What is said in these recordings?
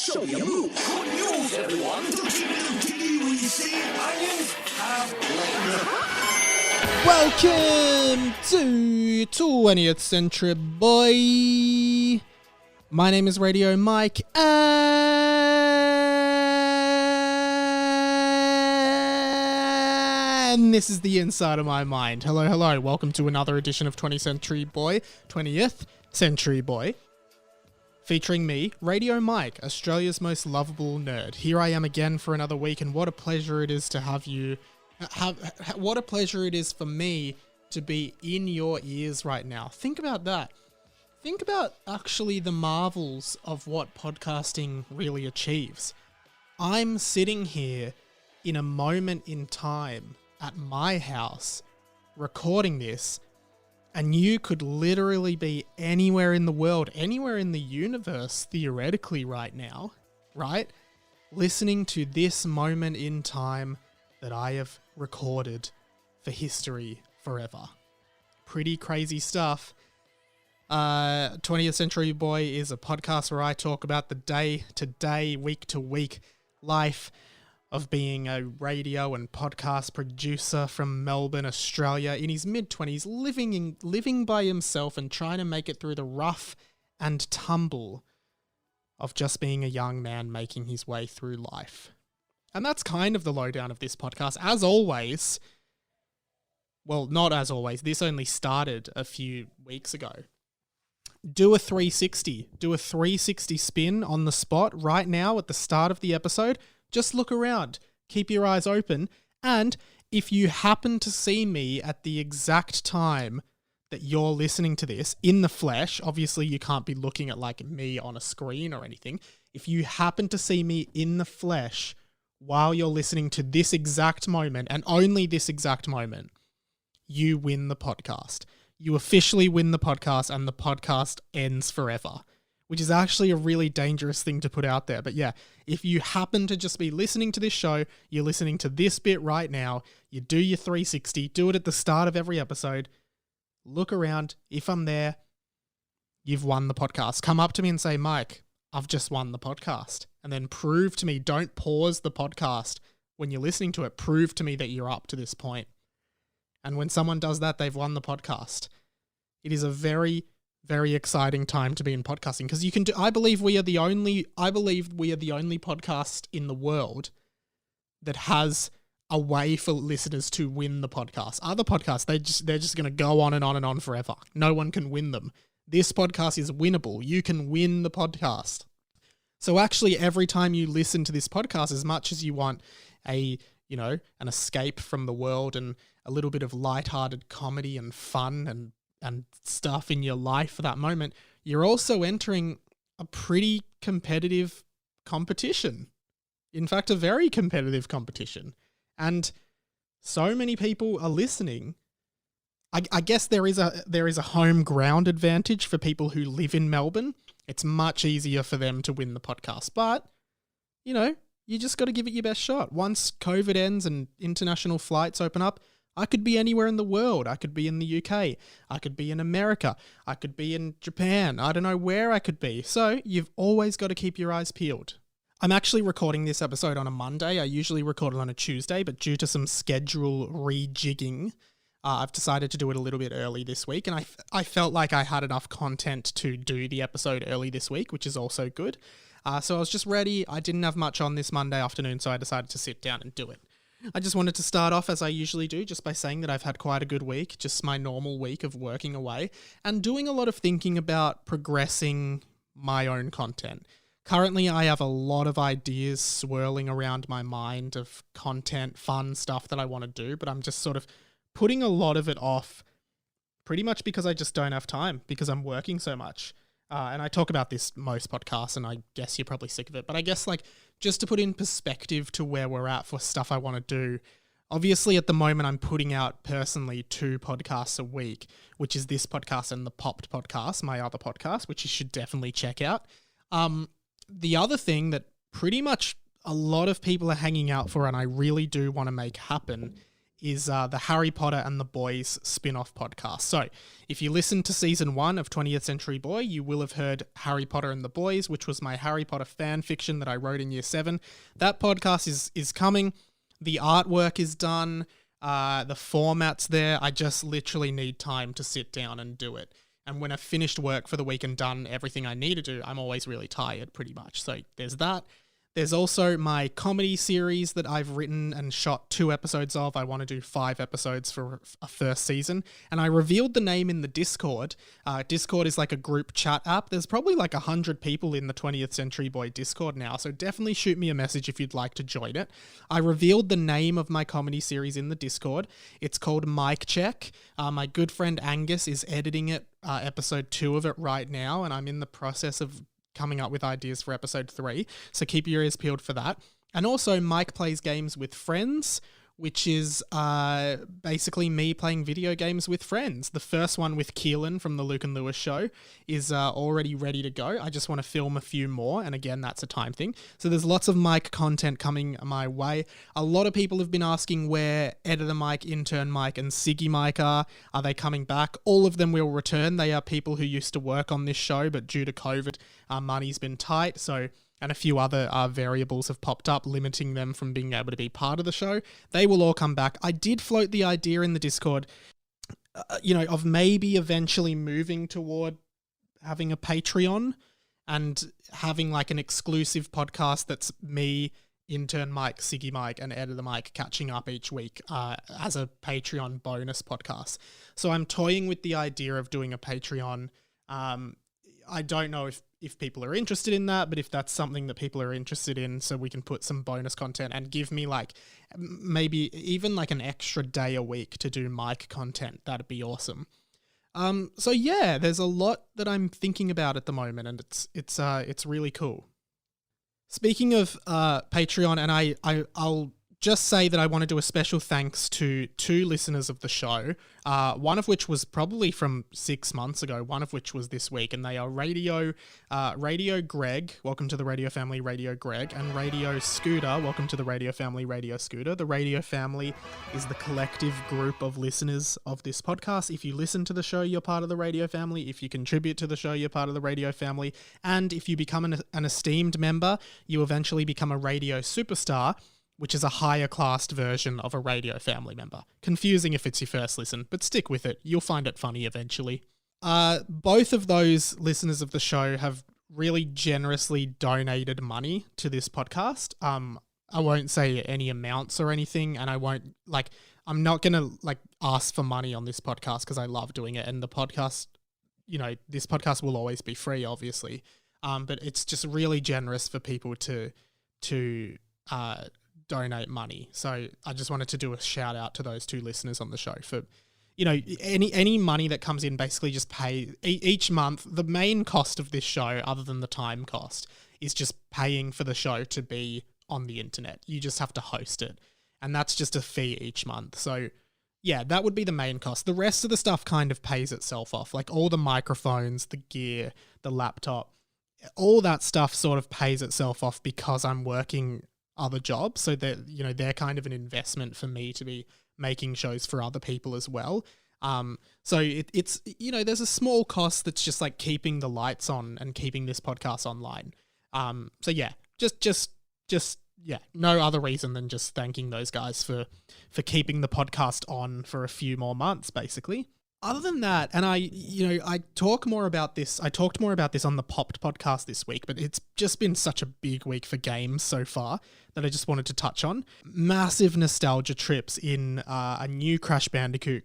show you move. Good news, everyone. Do we see onions have legs? Welcome to 20th Century Boy. My name is Radio Mike, and this is the inside of my mind. Hello. Welcome to another edition of 20th Century Boy, featuring me, Radio Mike, Australia's most lovable nerd. Here I am again for another week, and what a pleasure it is to have you. What a pleasure it is for me to be in your ears right now. Think about that. Think about actually the marvels of what podcasting really achieves. I'm sitting here in a moment in time at my house recording this, and you could literally be anywhere in the world, anywhere in the universe, theoretically right now, right? Listening to this moment in time that I have recorded for history forever. Pretty crazy stuff. 20th Century Boy is a podcast where I talk about the day-to-day, week-to-week life of being a radio and podcast producer from Melbourne, Australia, in his mid-20s, living by himself and trying to make it through the rough and tumble of just being a young man making his way through life. And that's kind of the lowdown of this podcast. As always, well, not as always, this only started a few weeks ago. Do a 360. Do a 360 spin on the spot right now at the start of the episode. Just look around. Keep your eyes open. And if you happen to see me at the exact time that you're listening to this in the flesh, obviously you can't be looking at like me on a screen or anything. If you happen to see me in the flesh while you're listening to this exact moment, and only this exact moment, you win the podcast. You officially win the podcast, and the podcast ends forever, which is actually a really dangerous thing to put out there. But yeah, if you happen to just be listening to this show, you're listening to this bit right now, you do your 360, do it at the start of every episode, look around. If I'm there, you've won the podcast. Come up to me and say, Mike, I've just won the podcast. And then prove to me, don't pause the podcast when you're listening to it. Prove to me that you're up to this point. And when someone does that, they've won the podcast. It is a very, very exciting time to be in podcasting, because you can do. I believe we are the only podcast in the world that has a way for listeners to win the podcast. Other podcasts, they're just going to go on and on and on forever. No one can win them. This podcast is winnable. You can win the podcast. So actually, every time you listen to this podcast, as much as you want an escape from the world and a little bit of lighthearted comedy and fun and stuff in your life for that moment, you're also entering a pretty competitive competition. In fact, a very competitive competition. And so many people are listening. I guess there is a home ground advantage for people who live in Melbourne. It's much easier for them to win the podcast. But, you just got to give it your best shot. Once COVID ends and international flights open up, I could be anywhere in the world. I could be in the UK. I could be in America. I could be in Japan. I don't know where I could be. So you've always got to keep your eyes peeled. I'm actually recording this episode on a Monday. I usually record it on a Tuesday, but due to some schedule rejigging, I've decided to do it a little bit early this week. And I felt like I had enough content to do the episode early this week, which is also good. So I was just ready. I didn't have much on this Monday afternoon, so I decided to sit down and do it. I just wanted to start off, as I usually do, just by saying that I've had quite a good week, just my normal week of working away and doing a lot of thinking about progressing my own content. Currently, I have a lot of ideas swirling around my mind of content, fun stuff that I want to do, but I'm just sort of putting a lot of it off pretty much because I just don't have time, because I'm working so much. And I talk about this most podcasts, and I guess you're probably sick of it. But I guess, just to put in perspective to where we're at for stuff I want to do, obviously at the moment I'm putting out personally 2 podcasts a week, which is this podcast and the Popped podcast, my other podcast, which you should definitely check out. The other thing that pretty much a lot of people are hanging out for, and I really do want to make happen, is the Harry Potter and the Boys spin-off podcast. So if you listen to season 1 of 20th Century Boy, you will have heard Harry Potter and the Boys, which was my Harry Potter fan fiction that I wrote in year 7. That podcast is coming. The artwork is done. The format's there. I just literally need time to sit down and do it. And when I've finished work for the week and done everything I need to do, I'm always really tired pretty much. So there's that. There's also my comedy series that I've written and shot 2 episodes of. I want to do 5 episodes for a first season. And I revealed the name in the Discord. Discord is like a group chat app. There's probably like 100 people in the 20th Century Boy Discord now. So definitely shoot me a message if you'd like to join it. I revealed the name of my comedy series in the Discord. It's called Mic Check. My good friend Angus is editing it, episode 2 of it right now. And I'm in the process of coming up with ideas for episode 3, so keep your ears peeled for that. And also Mike Plays Games with Friends, which is basically me playing video games with friends. The first one with Keelan from the Luke and Lewis show is already ready to go. I just want to film a few more, and again, that's a time thing. So there's lots of Mike content coming my way. A lot of people have been asking where Editor Mike, Intern Mike, and Siggy Mike are. Are they coming back? All of them will return. They are people who used to work on this show, but due to COVID, money's been tight, and a few other variables have popped up, limiting them from being able to be part of the show. They will all come back. I did float the idea in the Discord, of maybe eventually moving toward having a Patreon and having like an exclusive podcast that's me, Intern Mike, Siggy Mike, and Editor Mike catching up each week as a Patreon bonus podcast. So I'm toying with the idea of doing a Patreon. I don't know if people are interested in that, but if that's something that people are interested in, so we can put some bonus content and give me like maybe even like an extra day a week to do mic content, that'd be awesome. So yeah, there's a lot that I'm thinking about at the moment, and it's really cool. Speaking of Patreon, and I'll just say that I want to do a special thanks to 2 listeners of the show, one of which was probably from 6 months ago, one of which was this week, and they are Radio Greg, welcome to the Radio Family, Radio Greg, and Radio Scooter, welcome to the Radio Family, Radio Scooter. The Radio Family is the collective group of listeners of this podcast. If you listen to the show, you're part of the Radio Family. If you contribute to the show, you're part of the Radio Family. And if you become an esteemed member, you eventually become a Radio Superstar, which is a higher classed version of a Radio Family member. Confusing if it's your first listen, but stick with it. You'll find it funny eventually. Both of those listeners of the show have really generously donated money to this podcast. I won't say any amounts or anything, and I'm not going to ask for money on this podcast because I love doing it. And the podcast, this podcast will always be free, obviously. But it's just really generous for people to donate money. So I just wanted to do a shout out to those 2 listeners on the show for, any money that comes in, basically just pay each month. The main cost of this show, other than the time cost, is just paying for the show to be on the internet. You just have to host it. And that's just a fee each month. So yeah, that would be the main cost. The rest of the stuff kind of pays itself off. Like all the microphones, the gear, the laptop, all that stuff sort of pays itself off because I'm working other jobs, so that they're kind of an investment for me to be making shows for other people as well. So it's there's a small cost that's just like keeping the lights on and keeping this podcast online. So yeah, just no other reason than just thanking those guys for keeping the podcast on for a few more months, basically. Other than that, and I talked more about this on the Popped podcast this week, but it's just been such a big week for games so far that I just wanted to touch on. Massive nostalgia trips in a new Crash Bandicoot,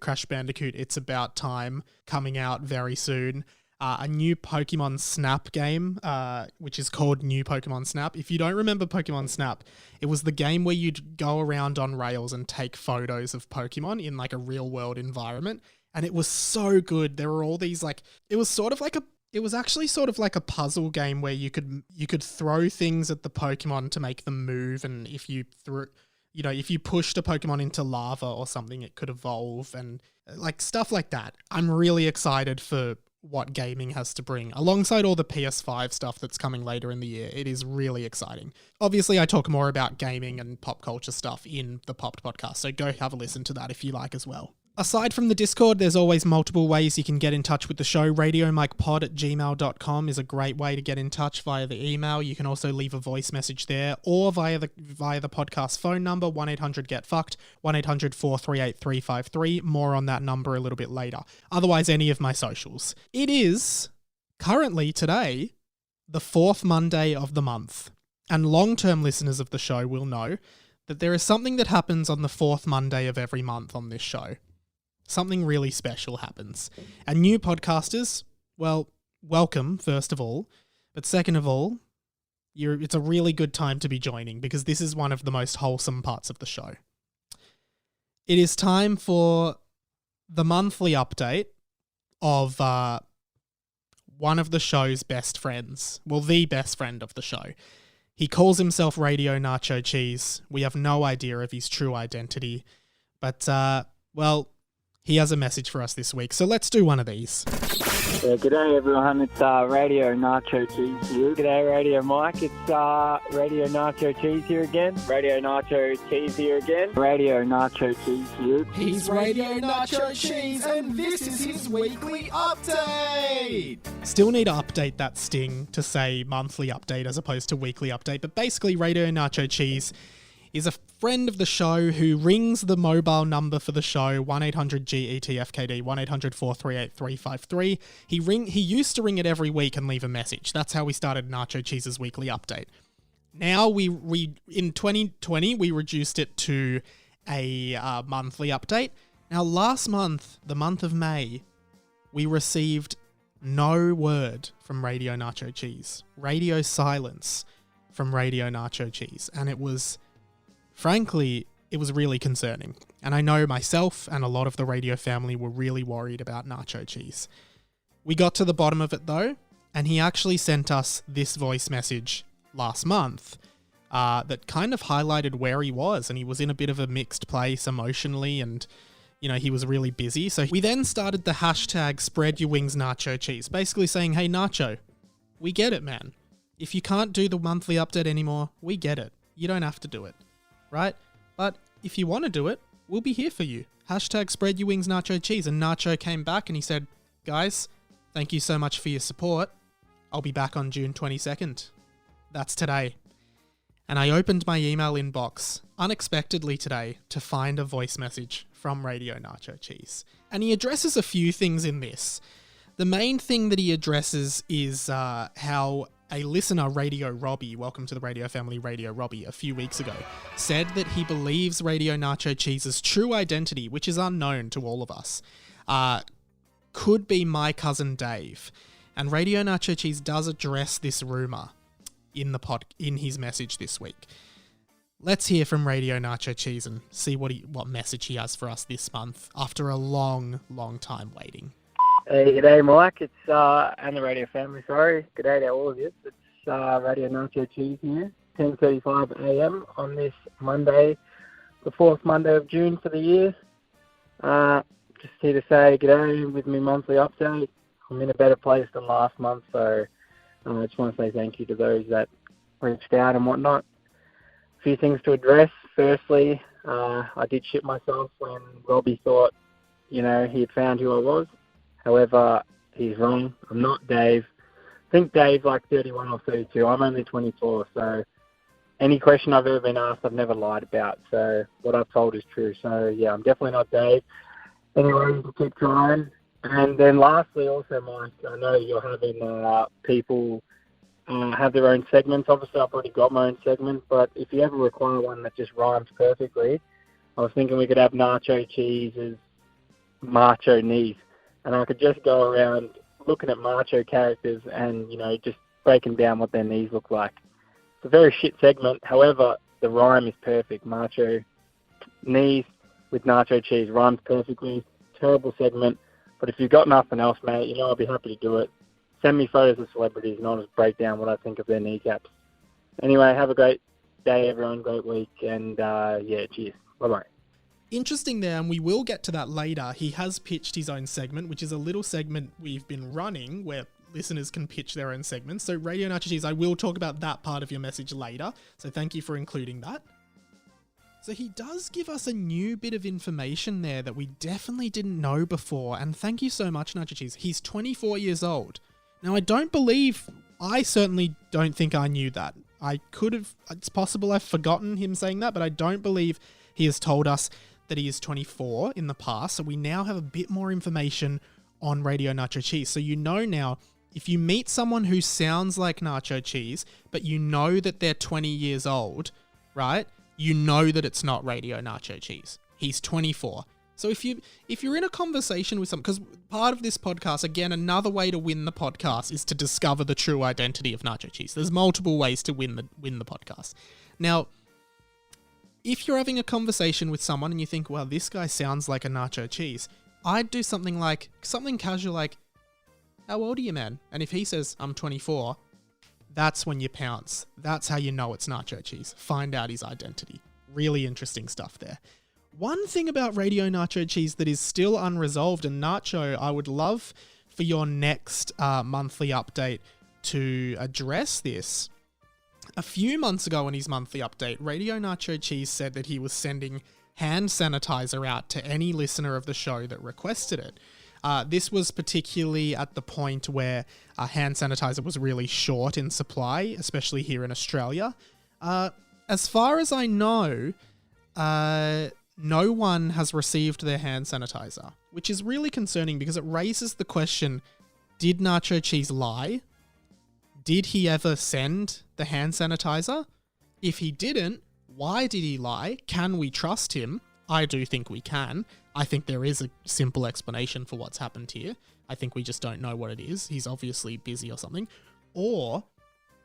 It's About Time, coming out very soon. A new Pokemon Snap game, which is called New Pokemon Snap. If you don't remember Pokemon Snap, it was the game where you'd go around on rails and take photos of Pokemon in like a real world environment. And it was so good. There were all these it was actually sort of like a puzzle game where you could throw things at the Pokemon to make them move. And if you pushed a Pokemon into lava or something, it could evolve and like stuff like that. I'm really excited for what gaming has to bring. Alongside all the PS5 stuff that's coming later in the year, it is really exciting. Obviously, I talk more about gaming and pop culture stuff in the Popped podcast, so go have a listen to that if you like as well. Aside from the Discord, there's always multiple ways you can get in touch with the show. RadioMikePod@gmail.com is a great way to get in touch via the email. You can also leave a voice message there or via the podcast phone number, 1-800-GET-FUCKED, 1-800-438-353. More on that number a little bit later. Otherwise, any of my socials. It is currently today the 4th Monday of the month. And long-term listeners of the show will know that there is something that happens on the 4th Monday of every month on this show. Something really special happens. And new podcasters, well, welcome, first of all. But second of all, it's a really good time to be joining because this is one of the most wholesome parts of the show. It is time for the monthly update of one of the show's best friends. Well, the best friend of the show. He calls himself Radio Nacho Cheez. We have no idea of his true identity. But, well, he has a message for us this week, so let's do one of these. Yeah, g'day everyone, it's Radio Nacho Cheez here. G'day Radio Mike, it's Radio Nacho Cheez here again. Radio Nacho Cheez here again. Radio Nacho Cheez here. He's Radio Nacho Cheez, and this is his weekly update! Still need to update that sting to say monthly update as opposed to weekly update, but basically Radio Nacho Cheez is a friend of the show who rings the mobile number for the show, 1-800-GETFKD, 1-800-438-353. He used to ring it every week and leave a message. That's how we started Nacho Cheez's weekly update. Now, in 2020, we reduced it to a monthly update. Now, last month, the month of May, we received no word from Radio Nacho Cheez. Radio silence from Radio Nacho Cheez. And it was... Frankly, it was really concerning. And I know myself and a lot of the radio family were really worried about Nacho Cheez. We got to the bottom of it though, and he actually sent us this voice message last month that kind of highlighted where he was, and he was in a bit of a mixed place emotionally, and he was really busy. So we then started the hashtag Spread Your Wings Nacho Cheez, basically saying, hey Nacho, we get it, man. If you can't do the monthly update anymore, we get it. You don't have to do it. Right? But if you want to do it, we'll be here for you. Hashtag Spread Your Wings Nacho Cheez. And Nacho came back and he said, guys, thank you so much for your support. I'll be back on June 22nd. That's today. And I opened my email inbox unexpectedly today to find a voice message from Radio Nacho Cheez. And he addresses a few things in this. The main thing that he addresses is how a listener, Radio Robbie, welcome to the radio family, Radio Robbie, a few weeks ago, said that he believes Radio Nacho Cheez's true identity, which is unknown to all of us, could be my cousin Dave. And Radio Nacho Cheez does address this rumour in his message this week. Let's hear from Radio Nacho Cheez and see what message he has for us this month after a long, long time waiting. Hey, g'day Mike, it's and the radio family, sorry. G'day to all of you. It's Radio Nacho Cheez here, 10:35 a.m. on this Monday, the 4th Monday of June for the year. Just here to say g'day with my monthly update. I'm in a better place than last month, so I just want to say thank you to those that reached out and whatnot. A few things to address. Firstly, I did shit myself when Robbie thought, he had found who I was. However, he's wrong. I'm not Dave. I think Dave's like 31 or 32. I'm only 24, so any question I've ever been asked, I've never lied about. So what I've told is true. So, yeah, I'm definitely not Dave. Anyway, you can keep trying. And then lastly, also, Mike, I know you're having people have their own segments. Obviously, I've already got my own segment, but if you ever require one that just rhymes perfectly, I was thinking we could have Nacho Cheez's Macho Knees. And I could just go around looking at macho characters and, just breaking down what their knees look like. It's a very shit segment. However, the rhyme is perfect. Macho Knees with Nacho Cheez rhymes perfectly. Terrible segment. But if you've got nothing else, mate, I'll be happy to do it. Send me photos of celebrities and I'll just break down what I think of their kneecaps. Anyway, have a great day, everyone. Great week. And, cheers. Bye-bye. interesting there, and we will get to that later. He has pitched his own segment, which is a little segment we've been running where listeners can pitch their own segments. So Radio Nacho Cheez, I will talk about that part of your message later. So thank you for including that. So he does give us a new bit of information there that we definitely didn't know before. And thank you so much, Nacho Cheez. He's 24 years old. Now, I certainly don't think I knew that. It's possible I've forgotten him saying that, but I don't believe he has told us that he is 24 in the past. So we now have a bit more information on Radio Nacho Cheez. So you know now, if you meet someone who sounds like Nacho Cheez, but you know that they're 20 years old, right? You know that it's not Radio Nacho Cheez. He's 24. So if you're in a conversation with someone, because part of this podcast, again, another way to win the podcast is to discover the true identity of Nacho Cheez. There's multiple ways to win the podcast. Now, if you're having a conversation with someone and you think, well, this guy sounds like a Nacho Cheez, I'd do something casual like, how old are you, man? And if he says, I'm 24, that's when you pounce. That's how you know it's Nacho Cheez. Find out his identity. Really interesting stuff there. One thing about Radio Nacho Cheez that is still unresolved, and Nacho, I would love for your next monthly update to address this. A few months ago in his monthly update, Radio Nacho Cheez said that he was sending hand sanitizer out to any listener of the show that requested it. This was particularly at the point where hand sanitizer was really short in supply, especially here in Australia. As far as I know, no one has received their hand sanitizer, which is really concerning because it raises the question, did Nacho Cheez lie? Did he ever send the hand sanitizer? If he didn't, why did he lie? Can we trust him? I do think we can. I think there is a simple explanation for what's happened here. I think we just don't know what it is. He's obviously busy or something. Or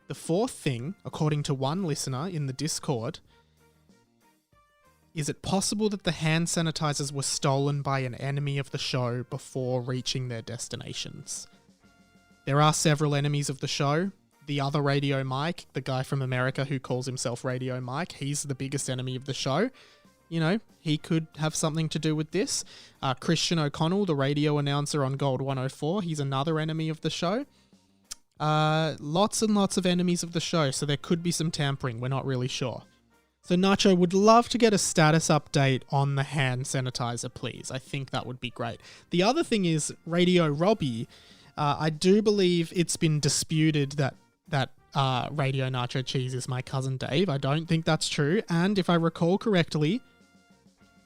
the fourth thing, according to one listener in the Discord, is it possible that the hand sanitizers were stolen by an enemy of the show before reaching their destinations? There are several enemies of the show. The other Radio Mike, the guy from America who calls himself Radio Mike, he's the biggest enemy of the show. You know, he could have something to do with this. Christian O'Connell, the radio announcer on Gold 104, he's another enemy of the show. Lots and lots of enemies of the show, so there could be some tampering. We're not really sure. So Nacho, would love to get a status update on the hand sanitizer, please. I think that would be great. The other thing is Radio Robbie. I do believe it's been disputed that Radio Nacho Cheez is my cousin Dave. I don't think that's true. And if I recall correctly,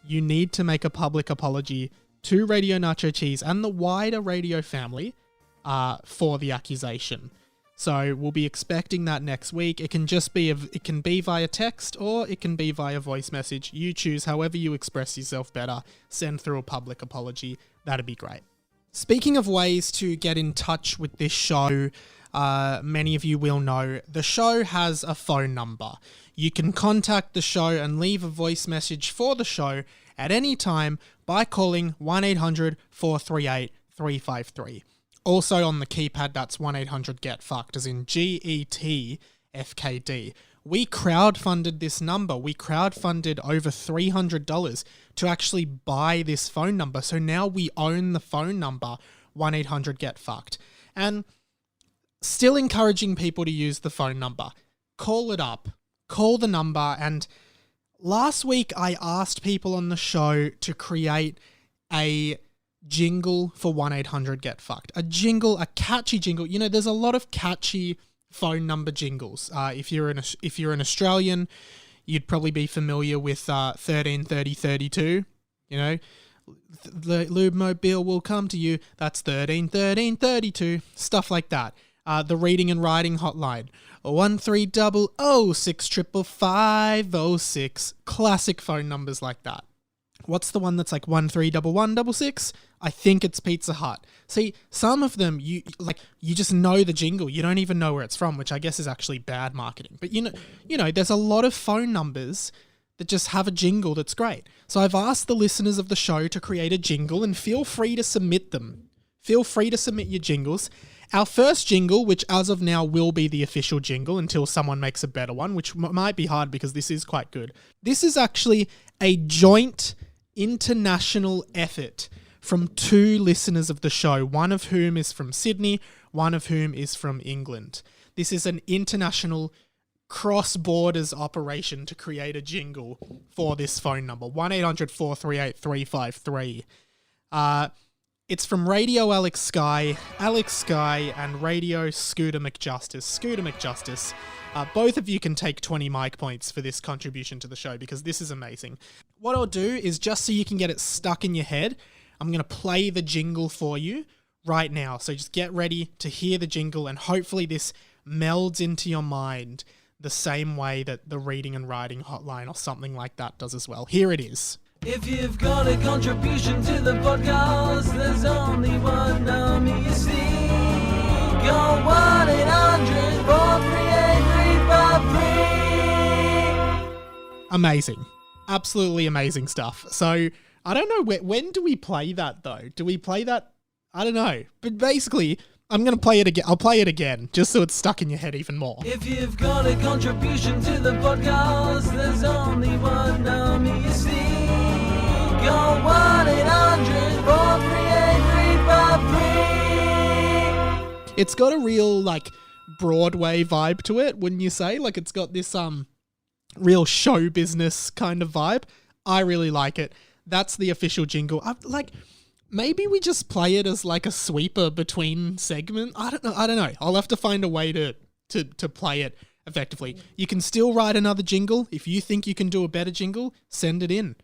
you need to make a public apology to Radio Nacho Cheez and the wider radio family for the accusation. So we'll be expecting that next week. It can be via text or it can be via voice message. You choose however you express yourself better. Send through a public apology. That'd be great. Speaking of ways to get in touch with this show, many of you will know the show has a phone number. You can contact the show and leave a voice message for the show at any time by calling 1-800-438-353. Also on the keypad, that's 1-800-GET-FUCKED, as in GETFKD. We crowdfunded this number. We crowdfunded over $300 to actually buy this phone number. So now we own the phone number, 1-800-GET-FUCKED. And still encouraging people to use the phone number. Call it up. Call the number. And last week I asked people on the show to create a jingle for 1-800-GET-FUCKED. A jingle, a catchy jingle. You know, there's a lot of catchy phone number jingles. If you're an Australian, you'd probably be familiar with 133032. You know, the Lube Mobile will come to you. That's 131332. Stuff like that. The reading and writing hotline, 1300-65506. Classic phone numbers like that. What's the one that's like 131166? I think it's Pizza Hut. See, some of them you just know the jingle. You don't even know where it's from, which I guess is actually bad marketing. But you know, there's a lot of phone numbers that just have a jingle that's great. So I've asked the listeners of the show to create a jingle, and feel free to submit them. Feel free to submit your jingles. Our first jingle, which as of now will be the official jingle until someone makes a better one, which might be hard because this is quite good. This is actually a joint international effort from 2 listeners of the show, one of whom is from Sydney, one of whom is from England. This is an international cross-borders operation to create a jingle for this phone number, 1-800-438-353. It's from Radio Alex Sky, and Radio Scooter McJustice. Scooter McJustice, both of you can take 20 mic points for this contribution to the show because this is amazing. What I'll do is, just so you can get it stuck in your head, I'm going to play the jingle for you right now. So just get ready to hear the jingle, and hopefully this melds into your mind the same way that the reading and writing hotline or something like that does as well. Here it is. If you've got a contribution to the podcast, there's only one number you see. Go 1-800-438-353. Amazing. Absolutely amazing stuff. So, I don't know, when do we play that though? Do we play that? I don't know. But basically, I'm going to play it again. I'll play it again, just so it's stuck in your head even more. If you've got a contribution to the podcast, there's only one number you see. Go 1-800-438-353. It's got a real, Broadway vibe to it, wouldn't you say? Like, it's got this, real show business kind of vibe. I really like it. That's the official jingle. Maybe we just play it as a sweeper between segments. I don't know. I'll have to find a way to play it effectively. You can still write another jingle. If you think you can do a better jingle, send it in.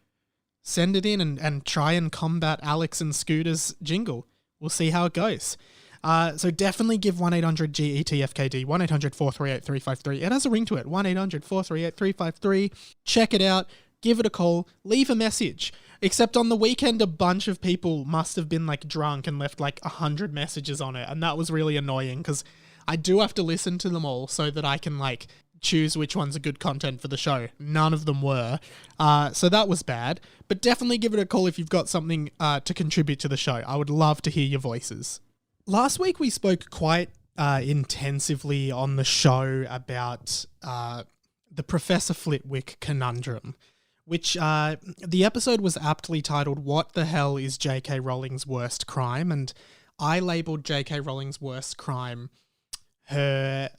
Send it in and try and combat Alex and Scooter's jingle. We'll see how it goes. So definitely give 1-800-GETFKD, 1-800-438-353. It has a ring to it, 1-800-438-353. Check it out. Give it a call. Leave a message. Except on the weekend, a bunch of people must have been drunk and left 100 messages on it. And that was really annoying because I do have to listen to them all so that I can choose which ones are good content for the show. None of them were. So that was bad. But definitely give it a call if you've got something to contribute to the show. I would love to hear your voices. Last week we spoke quite intensively on the show about the Professor Flitwick Conundrum, which the episode was aptly titled, "What the Hell is J.K. Rowling's Worst Crime?" And I labelled J.K. Rowling's worst crime her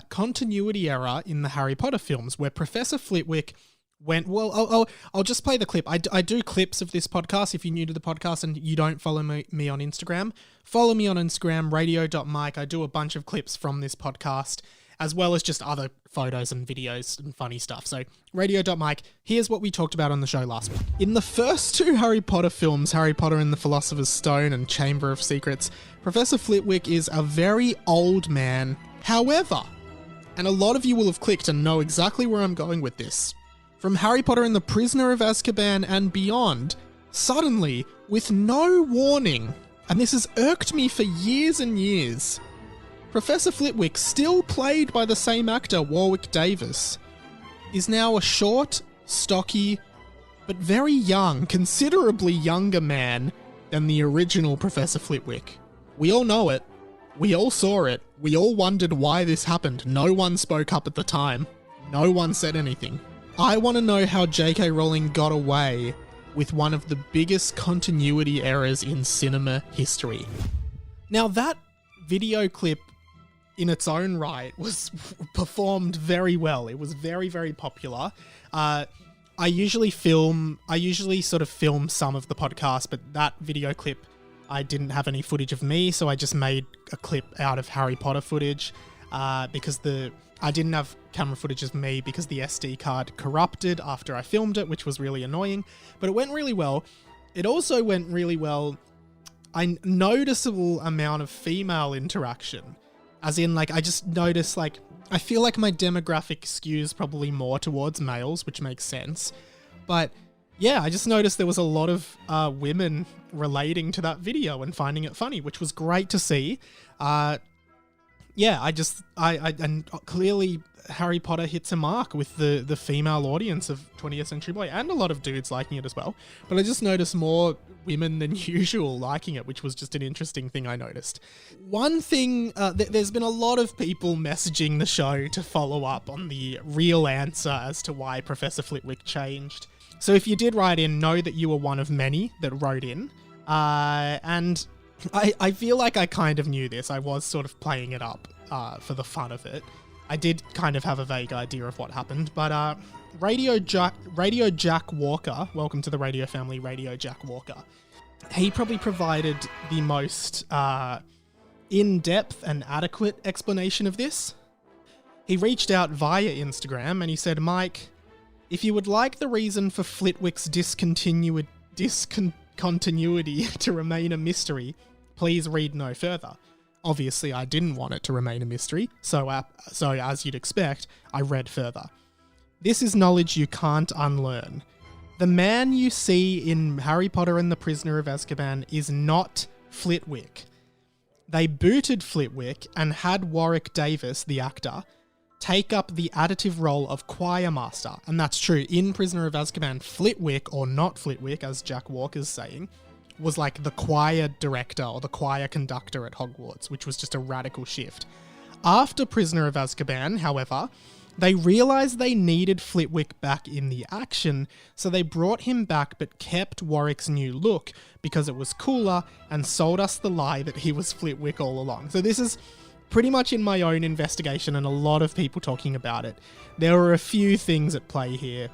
continuity error in the Harry Potter films, where Professor Flitwick went... Well, I'll just play the clip. I do clips of this podcast. If you're new to the podcast and you don't follow me on Instagram, follow me on Instagram, radio.mike. I do a bunch of clips from this podcast, as well as just other photos and videos and funny stuff. So, radio.mike, here's what we talked about on the show last week. In the first 2 Harry Potter films, Harry Potter and the Philosopher's Stone and Chamber of Secrets, Professor Flitwick is a very old man. However, and a lot of you will have clicked and know exactly where I'm going with this, from Harry Potter and the Prisoner of Azkaban and beyond, suddenly, with no warning, and this has irked me for years and years, Professor Flitwick, still played by the same actor, Warwick Davis, is now a short, stocky, but very young, considerably younger man than the original Professor Flitwick. We all know it. We all saw it. We all wondered why this happened. No one spoke up at the time. No one said anything. I want to know how J.K. Rowling got away with one of the biggest continuity errors in cinema history. Now, that video clip in its own right was performed very well. It was very, very popular. I usually sort of film some of the podcast, but that video clip, I didn't have any footage of me, so I just made a clip out of Harry Potter footage because I didn't have camera footage of me because the SD card corrupted after I filmed it, which was really annoying, but it went really well. It also went really well, a noticeable amount of female interaction. As in, I just noticed, I feel like my demographic skews probably more towards males, which makes sense. But, yeah, I just noticed there was a lot of women relating to that video and finding it funny, which was great to see. And clearly Harry Potter hits a mark with the female audience of 20th Century Boy, and a lot of dudes liking it as well. But I just noticed more women than usual liking it, which was just an interesting thing I noticed. One thing, there's been a lot of people messaging the show to follow up on the real answer as to why Professor Flitwick changed. So if you did write in, know that you were one of many that wrote in. And I feel like I kind of knew this. I was sort of playing it up for the fun of it. I did kind of have a vague idea of what happened, but Radio Jack Walker, welcome to the radio family, Radio Jack Walker. He probably provided the most in-depth and adequate explanation of this. He reached out via Instagram and he said, Mike, if you would like the reason for Flitwick's discontinuity to remain a mystery, please read no further. Obviously, I didn't want it to remain a mystery, so as you'd expect, I read further. This is knowledge you can't unlearn. The man you see in Harry Potter and the Prisoner of Azkaban is not Flitwick. They booted Flitwick and had Warwick Davis, the actor, take up the additive role of choir master. And that's true. In Prisoner of Azkaban, Flitwick, or not Flitwick, as Jack Walker's saying, was like the choir director or the choir conductor at Hogwarts, which was just a radical shift. After Prisoner of Azkaban, however, they realised they needed Flitwick back in the action, so they brought him back but kept Warwick's new look because it was cooler and sold us the lie that he was Flitwick all along. So this is pretty much in my own investigation and a lot of people talking about it. There were a few things at play here.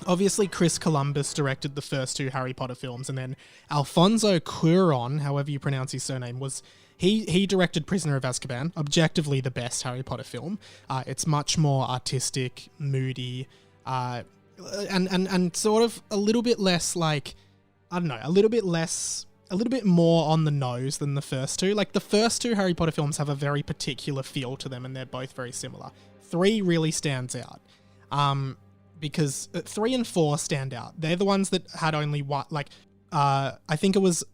Obviously, Chris Columbus directed the first two Harry Potter films, and then Alfonso Cuarón, however you pronounce his surname, he directed Prisoner of Azkaban, objectively the best Harry Potter film. It's much more artistic, moody, and sort of a little bit less like, I don't know, a little bit more on the nose than the first two. Like, the first two Harry Potter films have a very particular feel to them, and they're both very similar. 3 really stands out. Because 3 and 4 stand out. They're the ones that had only one, I think it was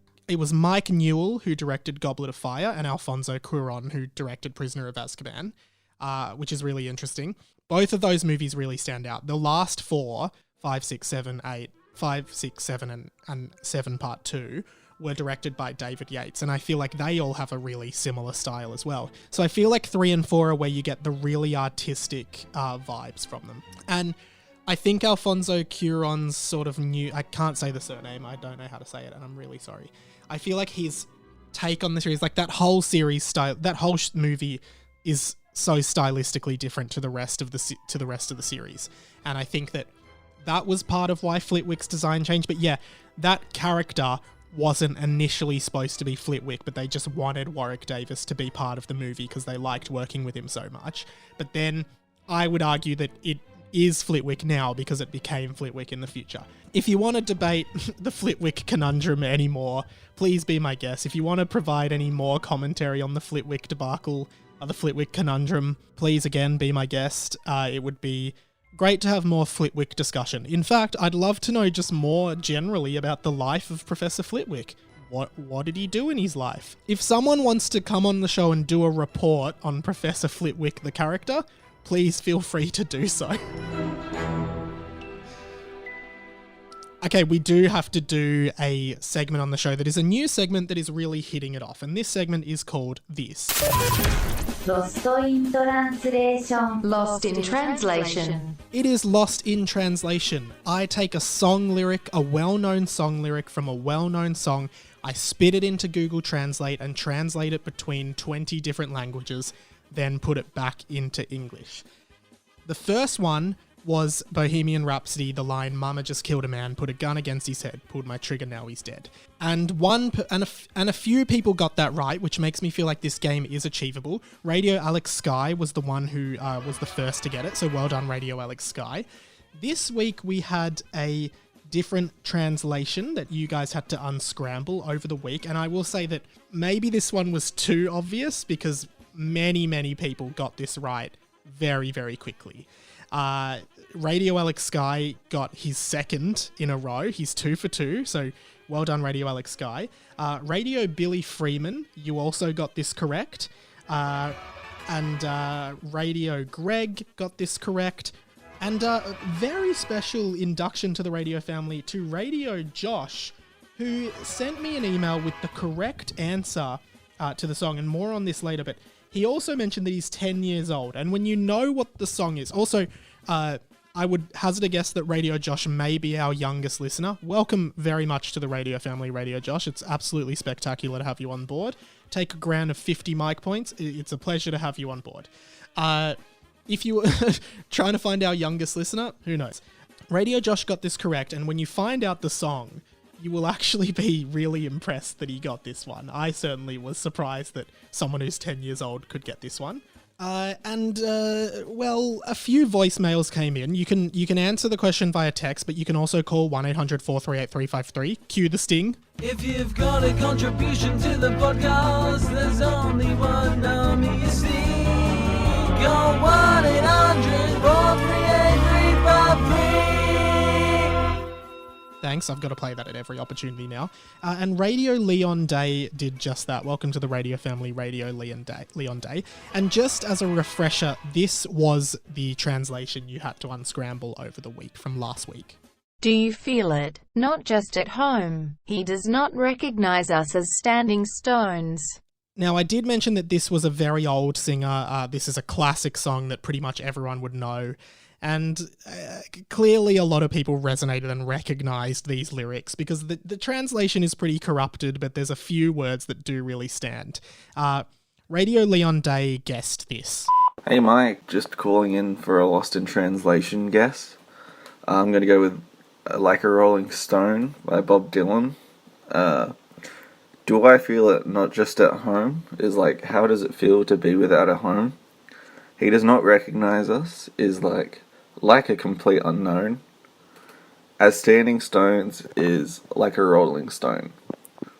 Mike Newell who directed Goblet of Fire and Alfonso Cuarón who directed Prisoner of Azkaban, which is really interesting. Both of those movies really stand out. The last 4, 5, 6, 7, 8, 5, 6, 7, and 7 Part 2 were directed by David Yates, and I feel like they all have a really similar style as well. So I feel like 3 and 4 are where you get the really artistic vibes from them. And I think Alfonso Cuarón's sort of new... I can't say the surname. I don't know how to say it, and I'm really sorry. I feel like his take on the series, like that whole series style, that whole movie is so stylistically different to the rest of the series, and I think that was part of why Flitwick's design changed. But yeah, that character wasn't initially supposed to be Flitwick, but they just wanted Warwick Davis to be part of the movie because they liked working with him so much. But then I would argue that it is Flitwick now because it became Flitwick in the future. If you want to debate the Flitwick Conundrum anymore, please be my guest. If you want to provide any more commentary on the Flitwick debacle or the Flitwick Conundrum, please again be my guest. It would be great to have more Flitwick discussion. In fact, I'd love to know just more generally about the life of Professor Flitwick. What did he do in his life? If someone wants to come on the show and do a report on Professor Flitwick the character, please feel free to do so. Okay, we do have to do a segment on the show that is a new segment that is really hitting it off, and this segment is called This. Lost in translation. Lost in translation. It is Lost in Translation. I take a song lyric, a well-known song lyric from a well-known song, I spit it into Google Translate and translate it between 20 different languages, then put it back into English. The first one was Bohemian Rhapsody, the line, "Mama just killed a man, put a gun against his head, pulled my trigger, now he's dead." And a few people got that right, which makes me feel like this game is achievable. Radio Alex Sky was the one who was the first to get it, so well done, Radio Alex Sky. This week we had a different translation that you guys had to unscramble over the week, and I will say that maybe this one was too obvious because many people got this right very, very quickly. Radio Alex Sky got his second in a row. He's 2 for 2, so well done, Radio Alex Sky. Radio Billy Freeman, you also got this correct. And Radio Greg got this correct. And a very special induction to the radio family to Radio Josh, who sent me an email with the correct answer to the song, and more on this later, but he also mentioned that he's 10 years old, and when you know what the song is... Also, I would hazard a guess that Radio Josh may be our youngest listener. Welcome very much to the radio family, Radio Josh. It's absolutely spectacular to have you on board. Take a grand of 50 mic points. It's a pleasure to have you on board. If you were trying to find our youngest listener, who knows? Radio Josh got this correct, and when you find out the song, you will actually be really impressed that he got this one. I certainly was surprised that someone who's 10 years old could get this one. Well, a few voicemails came in. You can answer the question via text, but you can also call 1-800-438-353. Cue the sting. If you've got a contribution to the podcast, there's only one number you see. Go 1-800-438-353. Thanks, I've got to play that at every opportunity now. And Radio Leon Day did just that. Welcome to the Radio Family, Radio Leon Day. And just as a refresher, this was the translation you had to unscramble over the week from last week. Do you feel it? Not just at home. He does not recognize us as standing stones. Now, I did mention that this was a very old singer. This is a classic song that pretty much everyone would know. And clearly a lot of people resonated and recognized these lyrics because the translation is pretty corrupted, but there's a few words that do really stand. Radio Leon Day guessed this. Hey Mike, just calling in for a Lost in Translation guess. I'm going to go with Like a Rolling Stone by Bob Dylan. Do I feel it not just at home? Is like, how does it feel to be without a home? He does not recognize us is like a complete unknown. As standing stones is like a rolling stone.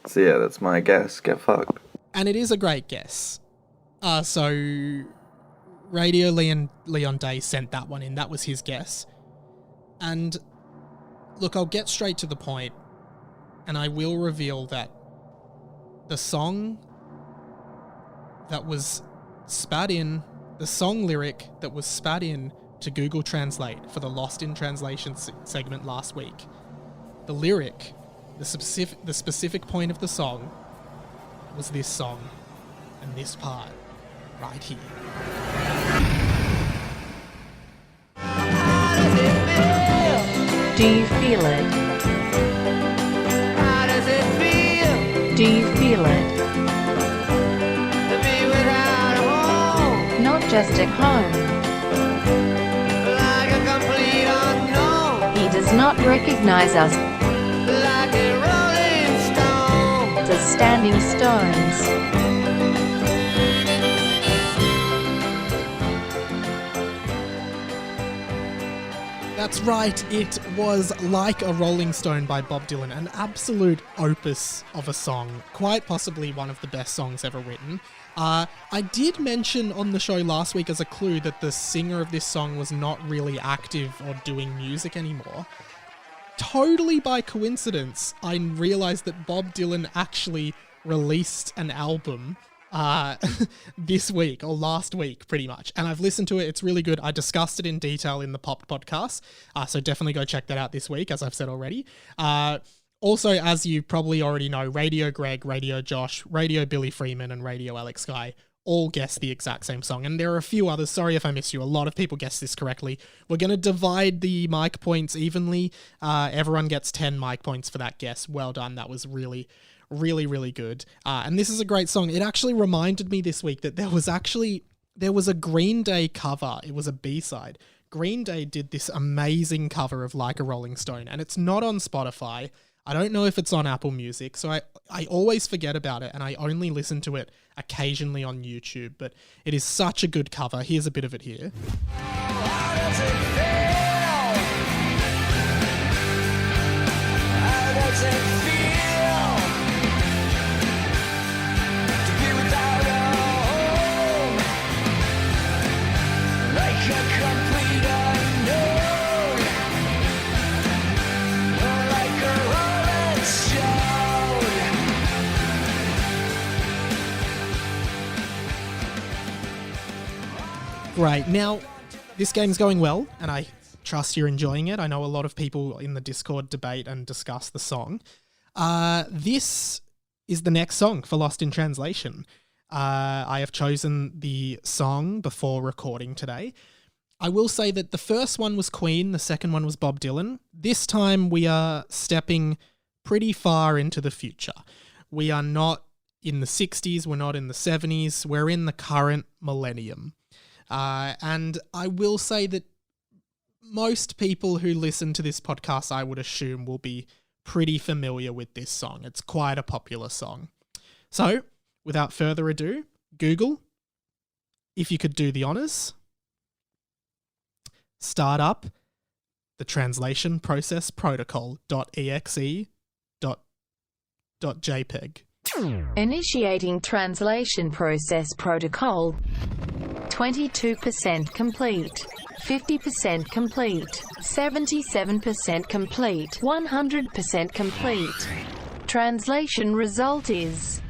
So yeah, that's my guess. Get fucked. And it is a great guess. So Radio Leon Day sent that one in. That was his guess. And look, I'll get straight to the point, and I will reveal that the song that was spat in, the song lyric that was spat in to Google Translate for the Lost in Translation segment last week, the lyric, the specific point of the song was this song and this part right here. Do you feel it? How does it feel Do you feel it? to be without a home? Not just at home. Like a complete unknown, He does not recognize us like a rolling stone. as standing stones. That's right, it was Like a Rolling Stone by Bob Dylan, an absolute opus of a song, quite possibly one of the best songs ever written. I did mention on the show last week as a clue that the singer of this song was not really active or doing music anymore. Totally by coincidence, I realised that Bob Dylan actually released an album this week, or last week pretty much, and I've listened to it. It's really good. I discussed it in detail in the Popped podcast, so definitely go check that out this week, as I've said already. Also, as you probably already know, Radio Greg, Radio Josh, Radio Billy Freeman, and Radio Alex Guy all guessed the exact same song, and there are a few others. Sorry if I missed you. A lot of people guessed this correctly. We're going to divide the mic points evenly. Everyone gets 10 mic points for that guess. Well done. That was really good. And this is a great song. It actually reminded me this week that there was a Green Day cover. It was a B-side. Green Day did this amazing cover of Like a Rolling Stone, and it's not on Spotify. I don't know if it's on Apple Music, so I always forget about it, and I only listen to it occasionally on YouTube, but it is such a good cover. Here's a bit of it here. How does it feel? How does it feel to be without a home? Like a complete unknown, like a rolling stone. Great. Now, this game's going well, and I trust you're enjoying it. I know a lot of people in the Discord debate and discuss the song. This is the next song for Lost in Translation. I have chosen the song before recording today. I will say that the first one was Queen, the second one was Bob Dylan. This time we are stepping pretty far into the future. We are not in the 60s, we're not in the 70s, we're in the current millennium. And I will say that most people who listen to this podcast, I would assume, will be pretty familiar with this song. It's quite a popular song. So, without further ado, Google, if you could do the honors, start up the translation process protocol.exe.jpg. Initiating translation process protocol. 22% complete. 50% complete. 77% complete. 100% complete. Translation result is: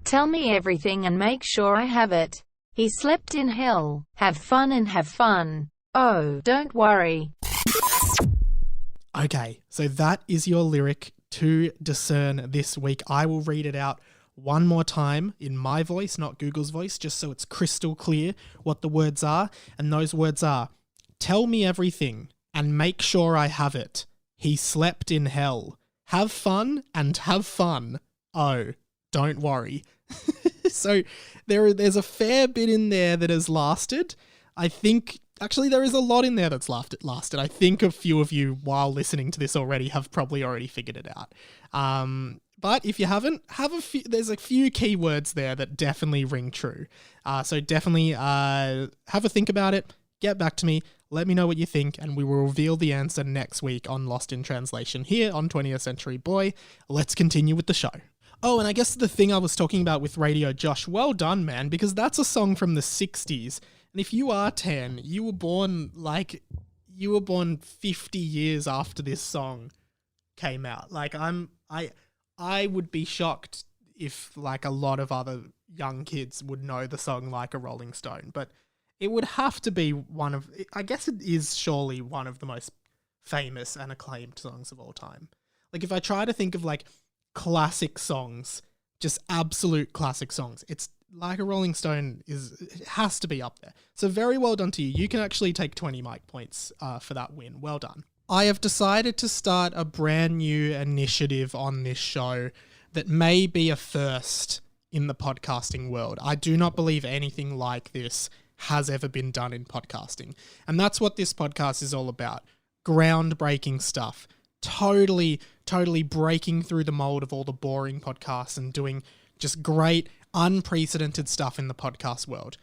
tell me everything and make sure I have it. He slept in hell. Have fun and have fun. Oh, don't worry. Okay, so that is your lyric to discern this week. I will read it out one more time in my voice, not Google's voice, just so it's crystal clear what the words are. And those words are: tell me everything and make sure I have it. He slept in hell. Have fun and have fun. Oh, don't worry. So there's a fair bit in there that has lasted. I think, actually, there is a lot in there that's lasted. I think a few of you, while listening to this already, have probably already figured it out. But if you haven't, there's a few keywords there that definitely ring true. So definitely have a think about it. Get back to me. Let me know what you think, and we will reveal the answer next week on Lost in Translation here on 20th Century Boy. Let's continue with the show. Oh, and I guess the thing I was talking about with Radio Josh, well done, man, because that's a song from the 60s. And if you are 10, you were born 50 years after this song came out. Like, I would be shocked if, like, a lot of other young kids would know the song Like a Rolling Stone, but it would have to be I guess it is surely one of the most famous and acclaimed songs of all time. Like, if I try to think of, like, classic songs, just absolute classic songs, it's Like a Rolling Stone it has to be up there. So very well done to you. You can actually take 20 mic points for that win. Well done. I have decided to start a brand new initiative on this show that may be a first in the podcasting world. I do not believe anything like this has ever been done in podcasting. And that's what this podcast is all about. Groundbreaking stuff. Totally breaking through the mold of all the boring podcasts and doing just great, unprecedented stuff in the podcast world.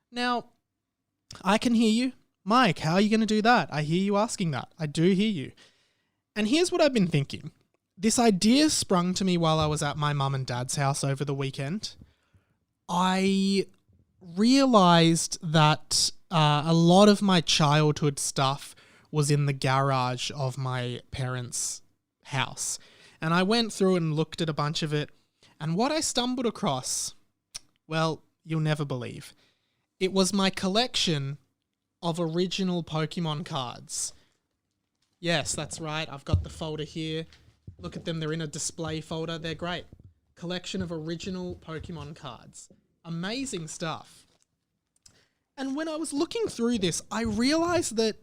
Now, I can hear you. Mike, how are you going to do that? I hear you asking that. I do hear you. And here's what I've been thinking. This idea sprung to me while I was at my mum and dad's house over the weekend. I realized that a lot of my childhood stuff was in the garage of my parents' house. And I went through and looked at a bunch of it. And what I stumbled across, well, you'll never believe. It was my collection of original Pokemon cards. Yes, that's right. I've got the folder here. Look at them. They're in a display folder. They're great. Collection of original Pokemon cards. Amazing stuff. And when I was looking through this, I realized that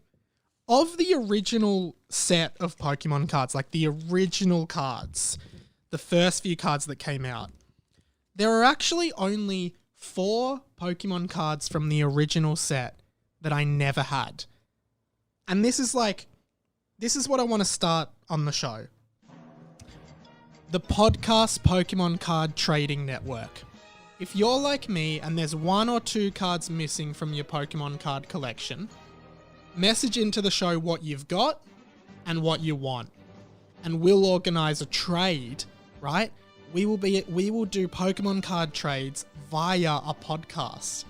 of the original set of Pokemon cards, like the original cards, the first few cards that came out, there are actually only 4 Pokemon cards from the original set that I never had. And this is what I want to start on the show. The podcast Pokemon Card Trading Network. If you're like me and there's 1 or 2 cards missing from your Pokemon card collection, message into the show what you've got and what you want. And we'll organize a trade, right? We will do Pokemon card trades via a podcast.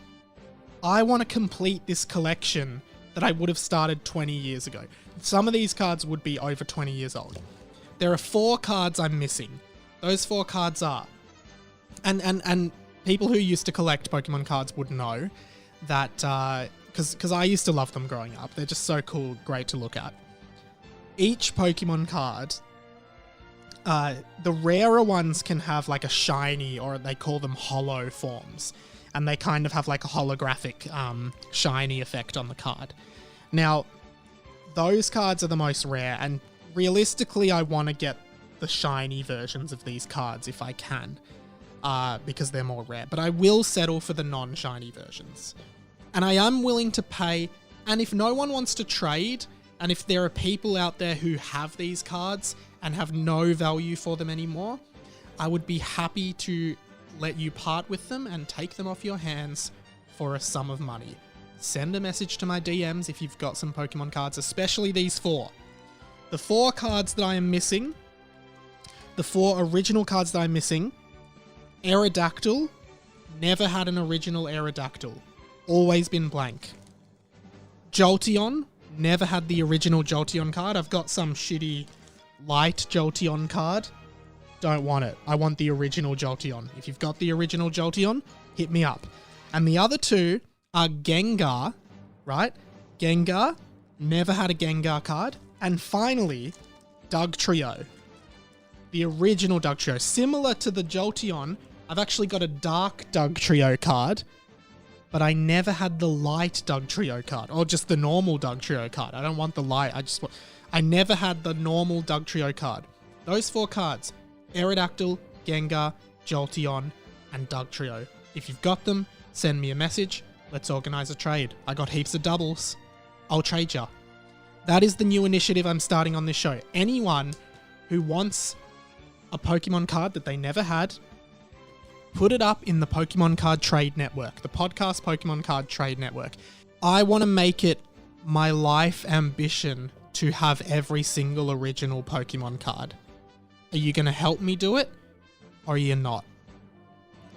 I want to complete this collection that I would have started 20 years ago. Some of these cards would be over 20 years old. There are 4 cards I'm missing. Those 4 cards are, and people who used to collect Pokemon cards would know that, because I used to love them growing up. They're just so cool, great to look at. Each Pokemon card, the rarer ones can have like a shiny, or they call them hollow forms. and they kind of have like a holographic shiny effect on the card. Now, those cards are the most rare, and realistically I want to get the shiny versions of these cards if I can, because they're more rare, but I will settle for the non-shiny versions. And I am willing to pay, and if no one wants to trade, and if there are people out there who have these cards and have no value for them anymore, I would be happy to let you part with them and take them off your hands for a sum of money. Send a message to my DMs if you've got some Pokemon cards, especially these 4. The 4 cards that I am missing, the 4 original cards that I'm missing: Aerodactyl, never had an original Aerodactyl, always been blank. Jolteon, never had the original Jolteon card. I've got some shitty light Jolteon card. Don't want it. I want the original Jolteon. If you've got the original Jolteon, hit me up. And the other 2 are Gengar, right? Gengar, never had a Gengar card. And finally, Dugtrio. The original Dugtrio. Similar to the Jolteon, I've actually got a dark Dugtrio card, but I never had the light Dugtrio card, or just the normal Dugtrio card. I don't want the light. I never had the normal Dugtrio card. Those 4 cards: Aerodactyl, Gengar, Jolteon, and Dugtrio. If you've got them, send me a message. Let's organize a trade. I got heaps of doubles. I'll trade ya. That is the new initiative I'm starting on this show. Anyone who wants a Pokemon card that they never had, put it up in the Pokemon Card Trade Network, the podcast Pokemon Card Trade Network. I want to make it my life ambition to have every single original Pokemon card. Are you going to help me do it, or are you not?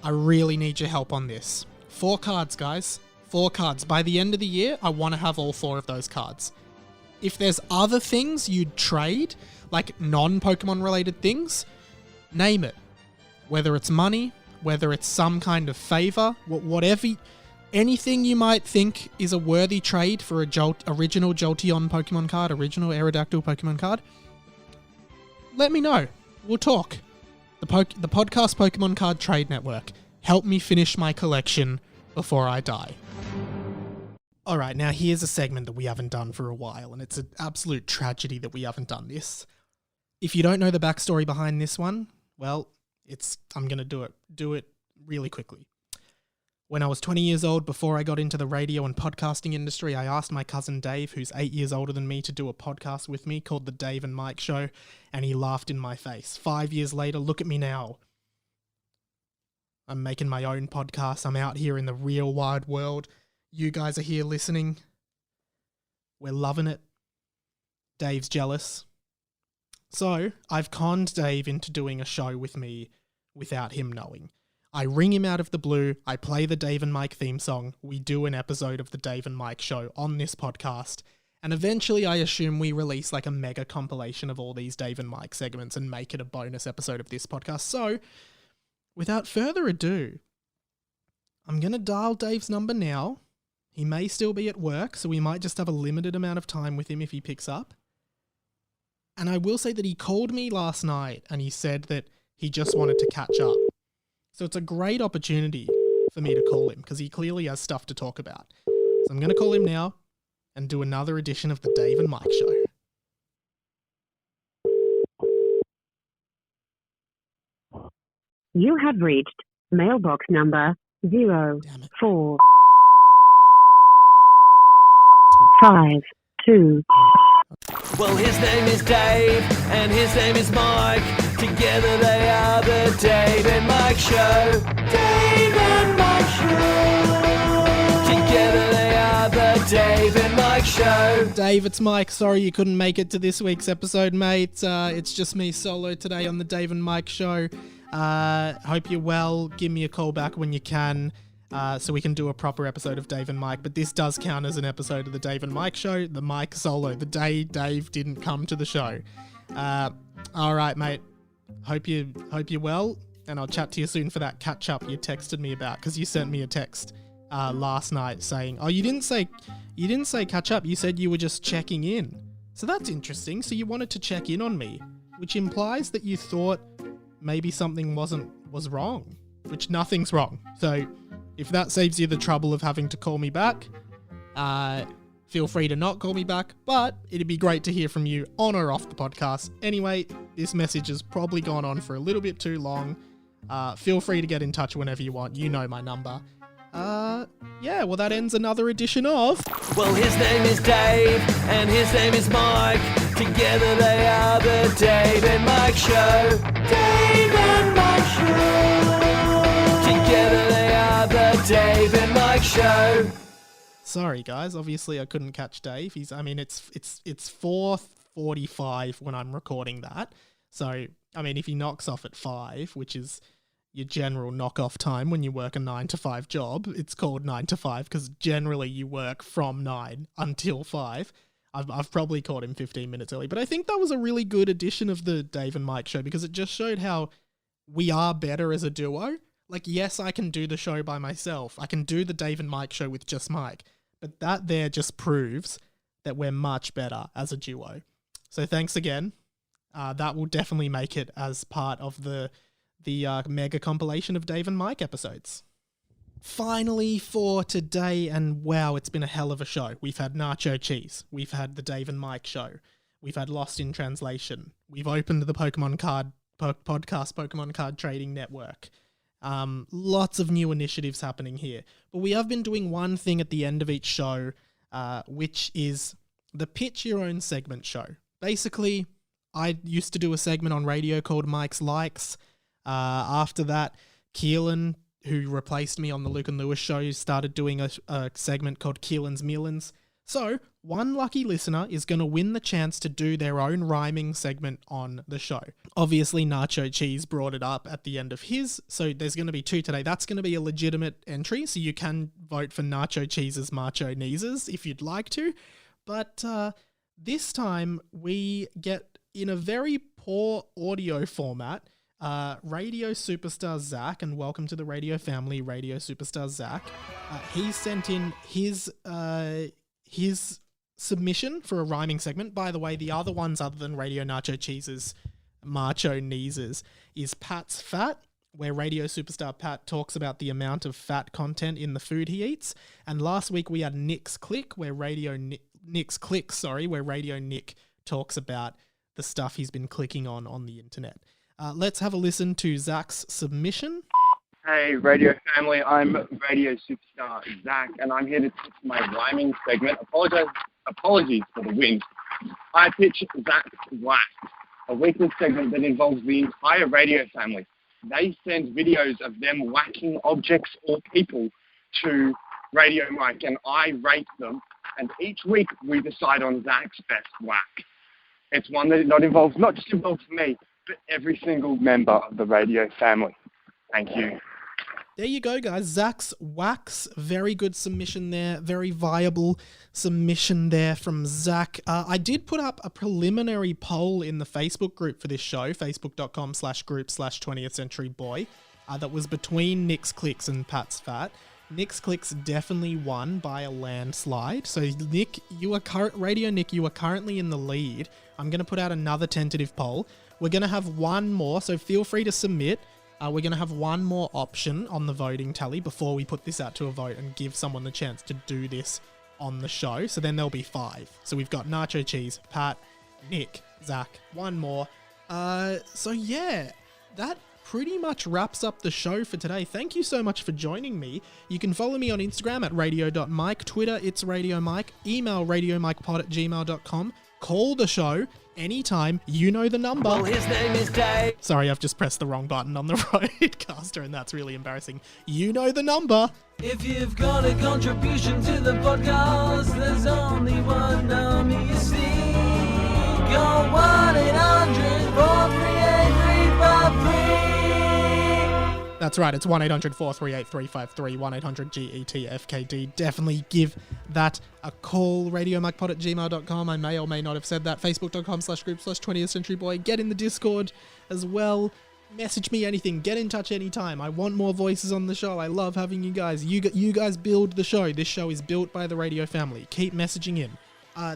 I really need your help on this. 4 cards, guys. 4 cards. By the end of the year, I want to have all 4 of those cards. If there's other things you'd trade, like non-Pokemon related things, name it. Whether it's money, whether it's some kind of favor, whatever, anything you might think is a worthy trade for a original Jolteon Pokemon card, original Aerodactyl Pokemon card, let me know. We'll talk. The podcast Pokemon Card Trade Network. Help me finish my collection before I die. Alright, now here's a segment that we haven't done for a while, and it's an absolute tragedy that we haven't done this. If you don't know the backstory behind this one, well, I'm going to do it really quickly. When I was 20 years old, before I got into the radio and podcasting industry, I asked my cousin Dave, who's 8 years older than me, to do a podcast with me called The Dave and Mike Show, and he laughed in my face. 5 years later, look at me now. I'm making my own podcast. I'm out here in the real wide world. You guys are here listening. We're loving it. Dave's jealous. So, I've conned Dave into doing a show with me without him knowing. I ring him out of the blue, I play the Dave and Mike theme song, we do an episode of the Dave and Mike Show on this podcast, and eventually I assume we release like a mega compilation of all these Dave and Mike segments and make it a bonus episode of this podcast. So, without further ado, I'm going to dial Dave's number now. He may still be at work, so we might just have a limited amount of time with him if he picks up. And I will say that he called me last night and he said that he just wanted to catch up. So it's a great opportunity for me to call him because he clearly has stuff to talk about. So I'm going to call him now and do another edition of the Dave and Mike Show. You have reached mailbox number 04 52. Well, his name is Dave, and his name is Mike. Together they are the Dave and Mike Show. Dave and Mike Show. Together they are the Dave and Mike Show. Dave, it's Mike. Sorry you couldn't make it to this week's episode, mate. It's just me solo today on the Dave and Mike Show. Hope you're well. Give me a call back when you can. So we can do a proper episode of Dave and Mike, but this does count as an episode of the Dave and Mike Show, the Mike solo, the day Dave didn't come to the show. All right, mate. Hope you're well, and I'll chat to you soon for that catch up you texted me about, because you sent me a text last night saying, oh, you didn't say catch up. You said you were just checking in. So that's interesting. So you wanted to check in on me, which implies that you thought maybe something was wrong, which nothing's wrong. So If that saves you the trouble of having to call me back, feel free to not call me back, but it'd be great to hear from you on or off the podcast. Anyway, this message has probably gone on for a little bit too long. Feel free to get in touch whenever you want. You know my number. Yeah, well, that ends another edition of... Well, his name is Dave, and his name is Mike. Together they are the Dave and Mike Show. Dave and Mike Show. Together they are the Dave and Mike Show. Sorry, guys. Obviously, I couldn't catch Dave. It's 4:45 when I'm recording that. So, I mean, if he knocks off at 5, which is your general knock-off time when you work a 9-to-5 job, it's called 9 to 5 because generally you work from 9 until 5. I've probably caught him 15 minutes early, but I think that was a really good edition of the Dave and Mike Show because it just showed how we are better as a duo. Like, yes, I can do the show by myself. I can do the Dave and Mike Show with just Mike, but that there just proves that we're much better as a duo. So thanks again. That will definitely make it as part of the mega compilation of Dave and Mike episodes. Finally for today, and wow, it's been a hell of a show. We've had Nacho Cheez. We've had the Dave and Mike Show. We've had Lost in Translation. We've opened the Pokemon card podcast, Pokemon Card Trading Network. Lots of new initiatives happening here. But we have been doing one thing at the end of each show, which is the Pitch Your Own Segment show. Basically, I used to do a segment on radio called Mike's Likes. After that, Keelan, who replaced me on the Luke and Lewis show, started doing a segment called Keelan's Millions. So, one lucky listener is going to win the chance to do their own rhyming segment on the show. Obviously, Nacho Cheez brought it up at the end of his, so there's going to be 2 today. That's going to be a legitimate entry, so you can vote for Nacho Cheez's Macho Kneeses if you'd like to. But this time, we get, in a very poor audio format, radio superstar Zach, and welcome to the radio family, radio superstar Zach. He sent in his submission for a rhyming segment. By the way, the other ones other than Radio Nacho Cheez's Macho Kneeses is Pat's Fat, where radio superstar Pat talks about the amount of fat content in the food he eats. And last week we had Nick's Click, where Radio Nick talks about the stuff he's been clicking on the internet. Let's have a listen to Zach's submission. Hey, radio family, I'm radio superstar Zach, and I'm here to pitch my rhyming segment. Apologies for the wind. I pitch Zach's Whack, a weekly segment that involves the entire radio family. They send videos of them whacking objects or people to Radio Mike, and I rate them, and each week we decide on Zach's best whack. It's one that not just involves me, but every single member of the radio family. Thank you. There you go, guys. Zach's Wax. Very good submission there. Very viable submission there from Zach. I did put up a preliminary poll in the Facebook group for this show, facebook.com/group/20th Century Boy, that was between Nick's Clicks and Pat's Fat. Nick's Clicks definitely won by a landslide. So Nick, you are currently in the lead. I'm going to put out another tentative poll. We're going to have one more, so feel free to submit. We're going to have one more option on the voting tally before we put this out to a vote and give someone the chance to do this on the show. So then there'll be 5. So we've got Nacho Cheez, Pat, Nick, Zach, one more. So yeah, that pretty much wraps up the show for today. Thank you so much for joining me. You can follow me on Instagram at radio.mike, Twitter, it's Radio Mike, email radiomikepod@gmail.com, call the show anytime. You know the number. Well, his name is Dave. Sorry, I've just pressed the wrong button on the roadcaster, and that's really embarrassing. You know the number. If you've got a contribution to the podcast, there's only one number you see. Go 1-800-438-353. That's right, it's 1-800-438-353, 1-800-GET-FKD. Definitely give that a call. RadioMikePod@gmail.com. I may or may not have said that. Facebook.com/group/20th Century Boy. Get in the Discord as well. Message me anything. Get in touch anytime. I want more voices on the show. I love having you guys. You guys build the show. This show is built by the radio family. Keep messaging in.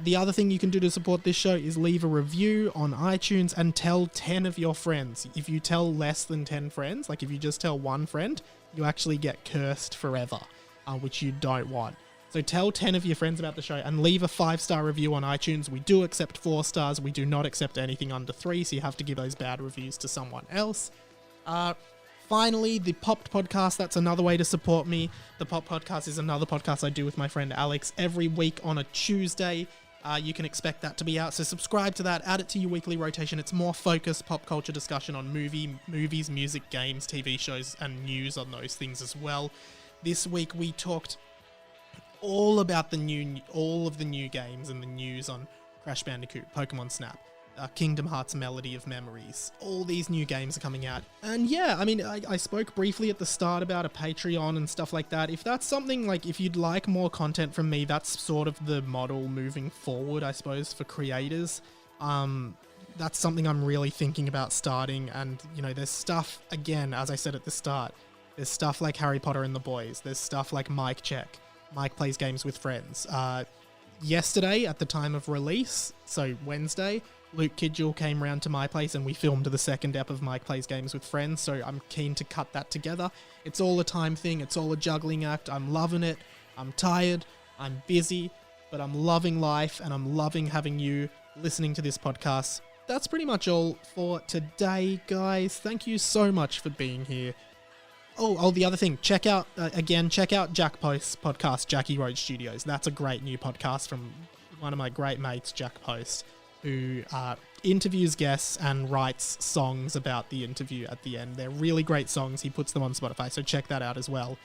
The other thing you can do to support this show is leave a review on iTunes and tell 10 of your friends. If you tell less than 10 friends, like if you just tell one friend, you actually get cursed forever, which you don't want. So tell 10 of your friends about the show and leave a 5-star review on iTunes. We do accept 4 stars. We do not accept anything under 3, so you have to give those bad reviews to someone else. Finally, the Popped Podcast, that's another way to support me. The Pop Podcast is another podcast I do with my friend Alex every week on a Tuesday. You can expect that to be out, so subscribe to that, add it to your weekly rotation. It's more focused pop culture discussion on movies, music, games, TV shows, and news on those things as well. This week we talked all about all of the new games and the news on Crash Bandicoot, Pokemon Snap, Kingdom Hearts Melody of Memories. All these new games are coming out. And yeah, I mean, I spoke briefly at the start about a Patreon and stuff like that. If that's something, like, if you'd like more content from me, that's sort of the model moving forward, I suppose, for creators. That's something I'm really thinking about starting. And, you know, there's stuff, again, as I said at the start, there's stuff like Harry Potter and the Boys. There's stuff like Mike Check. Mike Plays Games with Friends. Yesterday, at the time of release, so Wednesday, Luke Kidgel came round to my place and we filmed the second ep of Mike Plays Games with Friends, so I'm keen to cut that together. It's all a time thing, it's all a juggling act, I'm loving it, I'm tired, I'm busy, but I'm loving life and I'm loving having you listening to this podcast. That's pretty much all for today, guys. Thank you so much for being here. Oh, the other thing, check out Jack Post's podcast, Jackie Road Studios. That's a great new podcast from one of my great mates, Jack Post, who interviews guests and writes songs about the interview at the end. They're really great songs. He puts them on Spotify, so check that out as well.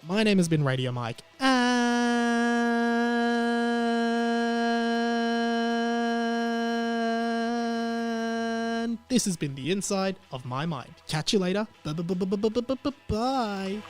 My name has been Radio Mike, and this has been the inside of my mind. Catch you later. Bye.